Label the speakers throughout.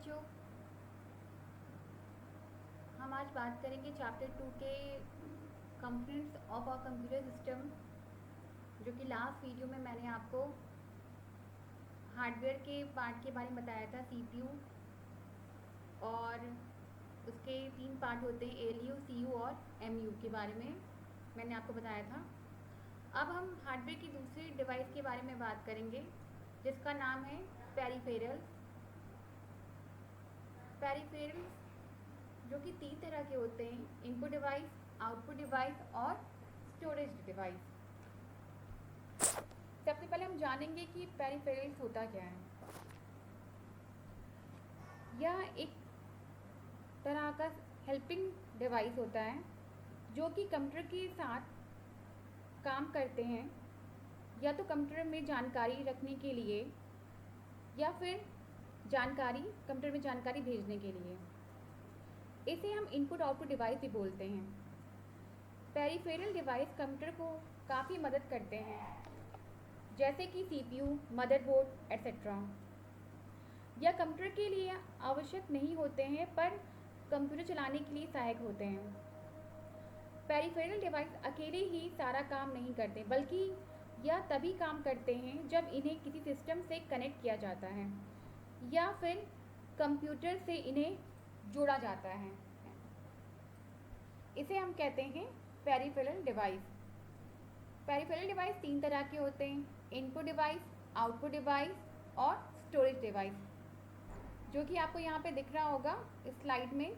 Speaker 1: बच्चों, हम आज बात करेंगे चैप्टर 2 के components of our computer system, जो कि लास्ट वीडियो में मैंने आपको हार्डवेयर के पार्ट के बारे में बताया था। सीपीयू और उसके 3 पार्ट होते हैं, एलयू, सीयू और एमयू के बारे में मैंने आपको बताया था। अब हम हार्डवेयर की दूसरी डिवाइस के बारे में बात करेंगे, जिसका नाम है पेरिफेरल्स। पेरिफेरल्स जो कि 3 तरह के होते हैं, इनपुट डिवाइस, आउटपुट डिवाइस और स्टोरेज डिवाइस। सबसे पहले हम जानेंगे कि पेरिफेरल्स होता क्या है। यह एक तरह का हेल्पिंग डिवाइस होता है जो कि कंप्यूटर के साथ काम करते हैं, या तो कंप्यूटर में जानकारी रखने के लिए या फिर कंप्यूटर में जानकारी भेजने के लिए। इसे हम इनपुट आउटपुट डिवाइस भी बोलते हैं। पेरिफेरल डिवाइस कंप्यूटर को काफ़ी मदद करते हैं, जैसे कि सीपीयू, मदरबोर्ड एट्सेट्रा। यह कंप्यूटर के लिए आवश्यक नहीं होते हैं, पर कंप्यूटर चलाने के लिए सहायक होते हैं। पेरिफेरल डिवाइस अकेले ही सारा काम नहीं करते, बल्कि यह तभी काम करते हैं जब इन्हें किसी सिस्टम से कनेक्ट किया जाता है या फिर कंप्यूटर से इन्हें जोड़ा जाता है। इसे हम कहते हैं पेरिफेरल डिवाइस। पेरिफेरल डिवाइस 3 तरह के होते हैं, इनपुट डिवाइस, आउटपुट डिवाइस और स्टोरेज डिवाइस, जो कि आपको यहाँ पे दिख रहा होगा इस स्लाइड में।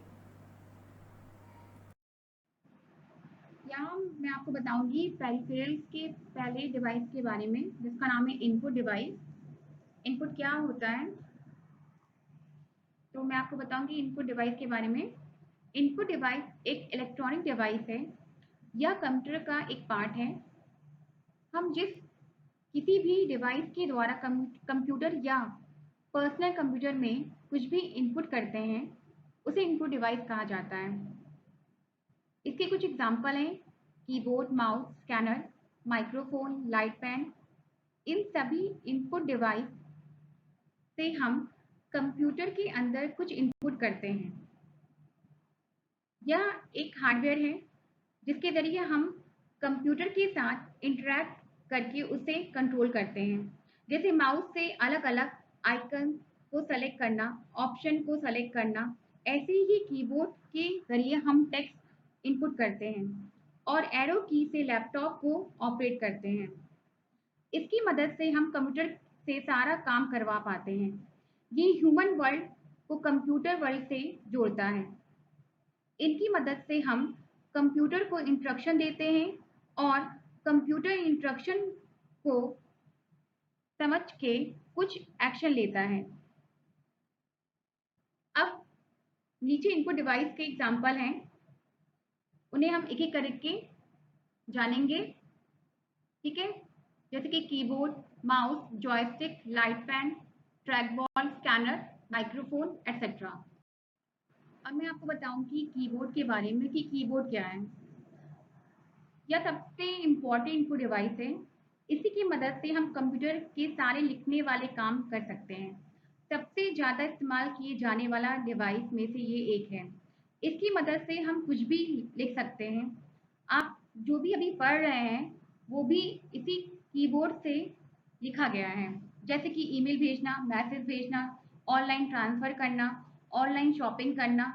Speaker 1: यहाँ मैं आपको बताऊंगी पेरिफेरल्स के पहले डिवाइस के बारे में, जिसका नाम है इनपुट डिवाइस। इनपुट क्या होता है, तो मैं आपको बताऊंगी इनपुट डिवाइस के बारे में। इनपुट डिवाइस एक इलेक्ट्रॉनिक डिवाइस है। यह कंप्यूटर का एक पार्ट है। हम जिस किसी भी डिवाइस के द्वारा कंप्यूटर या पर्सनल कंप्यूटर में कुछ भी इनपुट करते हैं, उसे इनपुट डिवाइस कहा जाता है। इसके कुछ एग्जाम्पल हैं, keyboard, mouse, scanner, microphone, light pen. इन सभी इनपुट डिवाइस से हम कंप्यूटर के अंदर कुछ इनपुट करते हैं। यह एक हार्डवेयर है जिसके जरिए हम कंप्यूटर के साथ इंटरैक्ट करके उसे कंट्रोल करते हैं। जैसे माउस से अलग अलग आइकन को सेलेक्ट करना, ऑप्शन को सेलेक्ट करना, ऐसे ही कीबोर्ड के जरिए हम टेक्स्ट इनपुट करते हैं और एरो की से लैपटॉप को ऑपरेट करते हैं। इसकी मदद से हम कंप्यूटर से सारा काम करवा पाते हैं। ये ह्यूमन वर्ल्ड को कंप्यूटर वर्ल्ड से जोड़ता है। इनकी मदद से हम कंप्यूटर को इंस्ट्रक्शन देते हैं और कंप्यूटर इंस्ट्रक्शन को समझ के कुछ एक्शन लेता है। अब नीचे इनपुट डिवाइस के एग्जाम्पल हैं, उन्हें हम एक एक करके जानेंगे। ठीक है, जैसे कि keyboard, mouse, joystick, light pen, track ball, scanner, microphone etcetera. अब मैं आपको बताऊंगी कीबोर्ड के बारे में कि कीबोर्ड क्या है। यह सबसे इम्पॉर्टेंट इनपुट डिवाइस है। इसी की मदद से हम कंप्यूटर के सारे लिखने वाले काम कर सकते हैं। सबसे ज़्यादा इस्तेमाल किए जाने वाला डिवाइस में से ये एक है। इसकी मदद से हम कुछ भी लिख सकते हैं। आप जो भी अभी पढ़ रहे हैं वो भी इसी कीबोर्ड से लिखा गया है, जैसे कि ईमेल भेजना, मैसेज भेजना, ऑनलाइन ट्रांसफ़र करना, ऑनलाइन शॉपिंग करना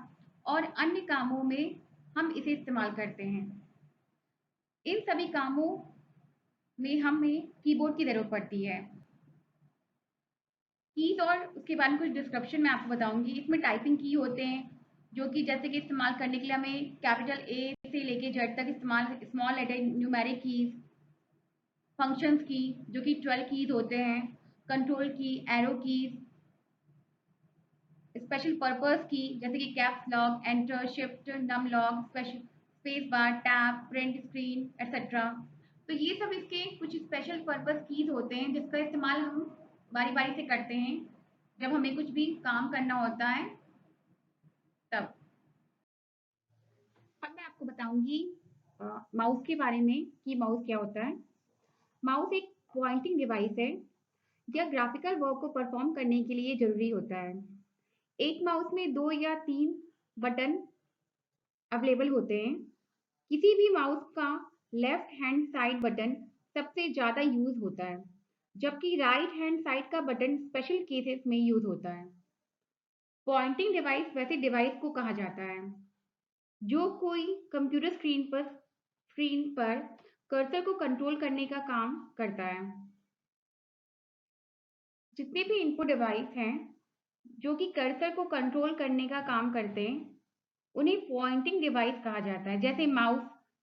Speaker 1: और अन्य कामों में हम इसे इस्तेमाल करते हैं। इन सभी कामों में हमें कीबोर्ड की ज़रूरत पड़ती है। कीज और उसके बारे में कुछ डिस्क्रिप्शन मैं आपको बताऊंगी। इसमें टाइपिंग की होते हैं, जो कि जैसे कि इस्तेमाल करने के लिए हमें कैपिटल ए से लेके जेड तक इस्तेमाल, small letter numeric keys, functions की जो कि 12 कीज होते हैं, कंट्रोल की, एरो कीज, स्पेशल पर्पस की जैसे कि caps lock, enter, shift, num lock, space bar, tab, print screen etcetera. तो ये सब इसके कुछ स्पेशल पर्पस कीज होते हैं, जिसका इस्तेमाल हम बारी बारी से करते हैं जब हमें कुछ भी काम करना होता है तब। अब मैं आपको बताऊंगी माउस के बारे में कि माउस क्या होता है। माउस एक पॉइंटिंग डिवाइस है। यह ग्राफिकल वर्क को परफॉर्म करने के लिए ज़रूरी होता है। एक माउस में 2 या 3 बटन अवेलेबल होते हैं। किसी भी माउस का लेफ्ट हैंड साइड बटन सबसे ज़्यादा यूज़ होता है, जबकि राइट हैंड साइड का बटन स्पेशल केसेस में यूज़ होता है। पॉइंटिंग डिवाइस वैसे डिवाइस को कहा जाता है जो कोई कंप्यूटर स्क्रीन पर कर्सर को कंट्रोल करने का काम करता है। जितने भी इनपुट डिवाइस हैं जो कि कर्सर को कंट्रोल करने का काम करते हैं, उन्हें पॉइंटिंग डिवाइस कहा जाता है, जैसे mouse,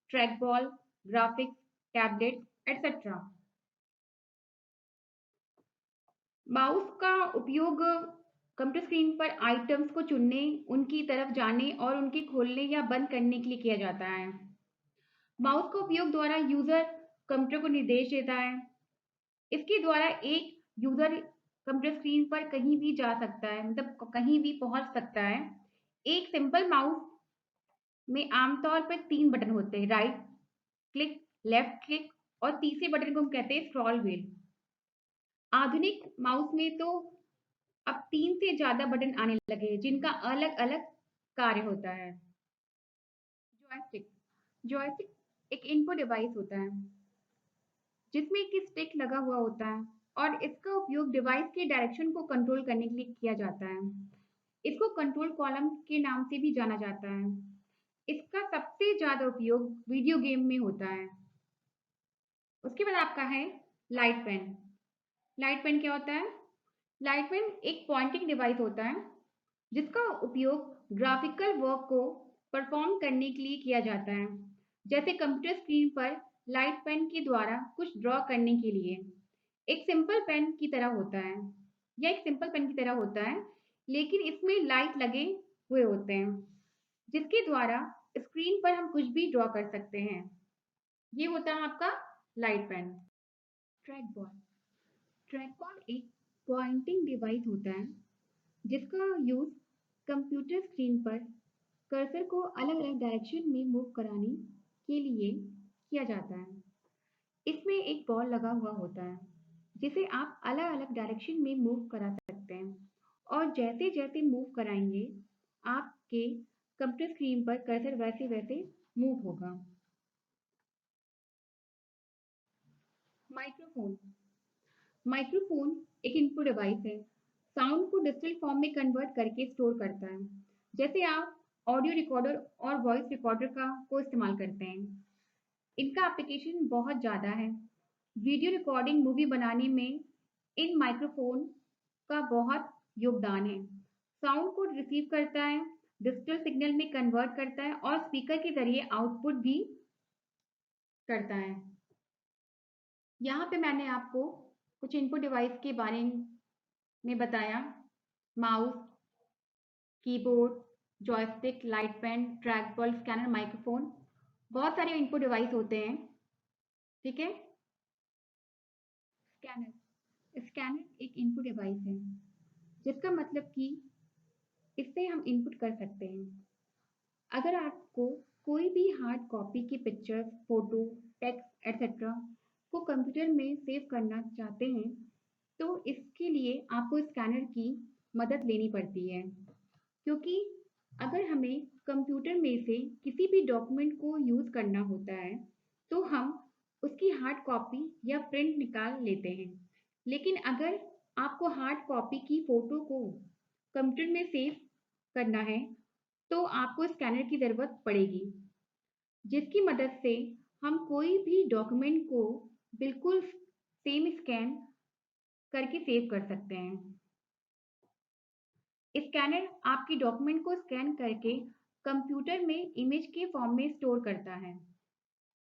Speaker 1: track ball, graphics, tablet, etcetera. Mouse का उपयोग कंप्यूटर स्क्रीन पर आइटम्स को चुनने, उनकी तरफ जाने और उनके खोलने या बंद करने के लिए किया जाता है। माउस का उपयोग द्वारा यूजर कंप्यूटर को निर्देश देता है। इसके द्वारा एक यूजर कंप्यूटर स्क्रीन पर कहीं भी जा सकता है, मतलब कहीं भी पहुंच सकता है। एक सिंपल माउस में आमतौर पर 3 बटन होते हैं, राइट क्लिक, लेफ्ट क्लिक और तीसरे बटन को हम कहते हैं स्क्रॉल व्हील। आधुनिक माउस में तो अब 3 से ज़्यादा बटन आने लगे हैं जिनका अलग-अलग कार्य होता है। जॉयस्टिक जॉयस्टिक एक इनपुट डिवाइस होता है जिसमें एक स्टिक लगा हुआ होता है और इसका उपयोग डिवाइस के डायरेक्शन को कंट्रोल करने के लिए किया जाता है। इसको कंट्रोल कॉलम के नाम से भी जाना जाता है। इसका सबसे ज़्यादा उपयोग वीडियो गेम में होता है। उसके बाद आपका है लाइट पेन। लाइट पेन क्या होता है? लाइट पेन एक पॉइंटिंग डिवाइस होता है जिसका उपयोग ग्राफिकल वर्क को परफॉर्म करने के लिए किया जाता है, जैसे कंप्यूटर स्क्रीन पर लाइट पेन के द्वारा कुछ ड्रॉ करने के लिए। एक सिंपल पेन की तरह होता है। यह एक सिंपल पेन की तरह होता है, लेकिन इसमें लाइट लगे हुए होते हैं जिसके द्वारा स्क्रीन पर हम कुछ भी ड्रॉ कर सकते हैं। ये होता है आपका light pen. Track ball track ball एक पॉइंटिंग डिवाइस होता है जिसका यूज कंप्यूटर स्क्रीन पर कर्सर को अलग-अलग डायरेक्शन में मूव कराने के लिए किया जाता है। इसमें एक बॉल लगा हुआ होता है जिसे आप अलग-अलग डायरेक्शन में मूव करा सकते हैं और जैसे-जैसे मूव कराएंगे आपके कंप्यूटर स्क्रीन पर कर्सर वैसे-वैसे मूव होगा। माइक्रोफोन माइक्रोफोन एक इनपुट डिवाइस है। साउंड को डिजिटल फॉर्म में कन्वर्ट करके स्टोर करता है। जैसे आप ऑडियो रिकॉर्डर और वॉइस रिकॉर्डर का को इस्तेमाल करते हैं। इनका एप्लीकेशन बहुत ज़्यादा है। वीडियो रिकॉर्डिंग, मूवी बनाने में इन माइक्रोफोन का बहुत योगदान है। साउंड को रिसीव करता है, डिजिटल सिग्नल में कन्वर्ट करता है और स्पीकर के ज़रिए आउटपुट भी करता है। यहाँ पे मैंने आपको कुछ इनपुट डिवाइस के बारे में बताया। Mouse, keyboard, joystick, light pen, track ball, scanner, microphone, बहुत सारे इनपुट डिवाइस होते हैं। ठीक है। स्कैनर स्कैनर एक इनपुट डिवाइस है जिसका मतलब कि इससे हम इनपुट कर सकते हैं। अगर आपको कोई भी हार्ड कॉपी की पिक्चर्स, फोटो, टेक्स्ट एटसेट्रा को कंप्यूटर में सेव करना चाहते हैं तो इसके लिए आपको स्कैनर की मदद लेनी पड़ती है, क्योंकि अगर हमें कंप्यूटर में से किसी भी डॉक्यूमेंट को यूज़ करना होता है तो हम उसकी हार्ड कॉपी या प्रिंट निकाल लेते हैं। लेकिन अगर आपको हार्ड कॉपी की फ़ोटो को कंप्यूटर में सेव करना है तो आपको स्कैनर की ज़रूरत पड़ेगी, जिसकी मदद से हम कोई भी डॉक्यूमेंट को बिल्कुल सेम स्कैन करके सेव कर सकते हैं। स्कैनर आपके डॉक्यूमेंट को स्कैन करके कंप्यूटर में इमेज के फॉर्म में स्टोर करता है।